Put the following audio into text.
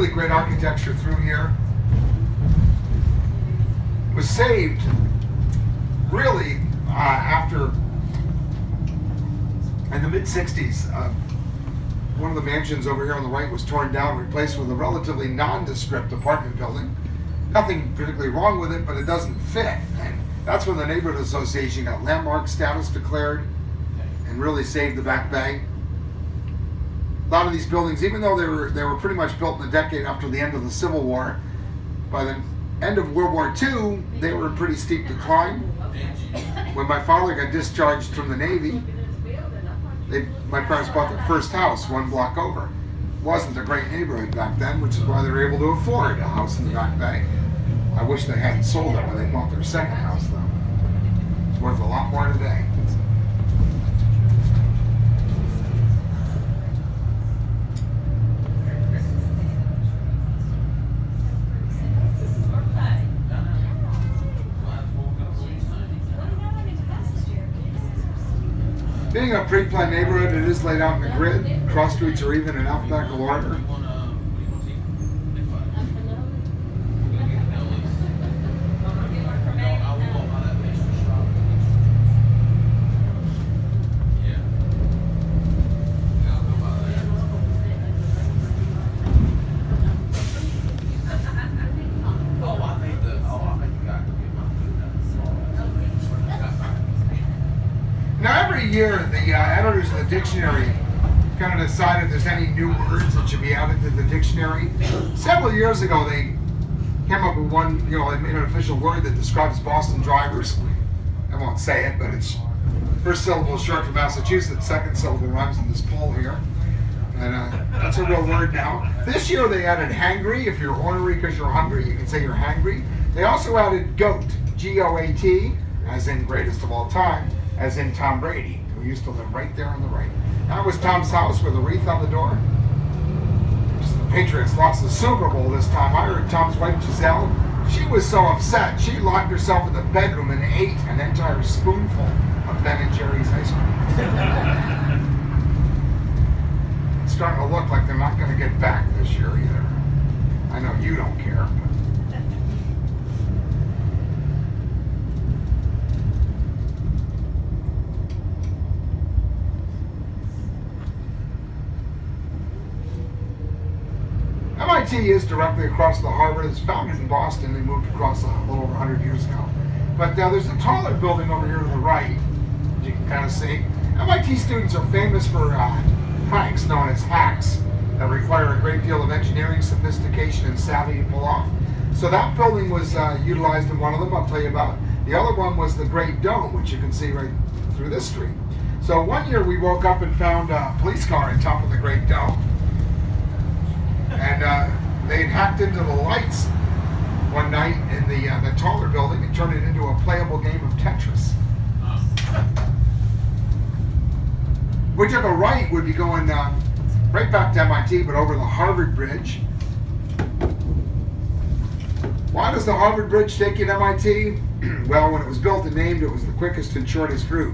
really great architecture through here. It was saved really after, in the mid-60s, one of the mansions over here on the right was torn down, replaced with a relatively nondescript apartment building. Nothing particularly wrong with it, but it doesn't fit. And that's when the neighborhood association got landmark status declared and really saved the Back Bay. A lot of these buildings, even though they were pretty much built in the decade after the end of the Civil War, by the end of World War II, they were in pretty steep decline. When my father got discharged from the Navy, my parents bought their first house one block over. It wasn't a great neighborhood back then, which is why they were able to afford a house in the Back Bay. I wish they hadn't sold it when they bought their second house, though. It's worth a lot more today. Being a pre-planned neighborhood, it is laid out in the grid. Cross streets are even in alphabetical order. Every year, the editors of the dictionary kind of decide if there's any new words that should be added to the dictionary. Several years ago, they came up with one, they made an official word that describes Boston drivers. I won't say it, but it's first syllable is short for Massachusetts, second syllable rhymes in this poll here. And that's a real word now. This year, they added hangry. If you're ornery because you're hungry, you can say you're hangry. They also added goat, G-O-A-T, as in greatest of all time, as in Tom Brady, who used to live right there on the right. That was Tom's house with a wreath on the door. The Patriots lost the Super Bowl this time. I heard Tom's wife, Giselle, she was so upset, she locked herself in the bedroom and ate an entire spoonful of Ben & Jerry's ice cream. It's starting to look like they're not going to get back this year either. I know you don't care. MIT is directly across the harbor. It's founded in Boston. They moved across a little over 100 years ago. But there's a taller building over here to the right, as you can kind of see. MIT students are famous for pranks known as hacks that require a great deal of engineering sophistication and savvy to pull off. So that building was utilized in one of them, I'll tell you about. The other one was the Great Dome, which you can see right through this street. So one year we woke up and found a police car on top of the Great Dome. And they'd hacked into the lights one night in the taller building and turned it into a playable game of Tetris. We took a right, would be going right back to MIT, but over the Harvard Bridge. Why does the Harvard Bridge take you to MIT? Well, when it was built and named, it was the quickest and shortest route.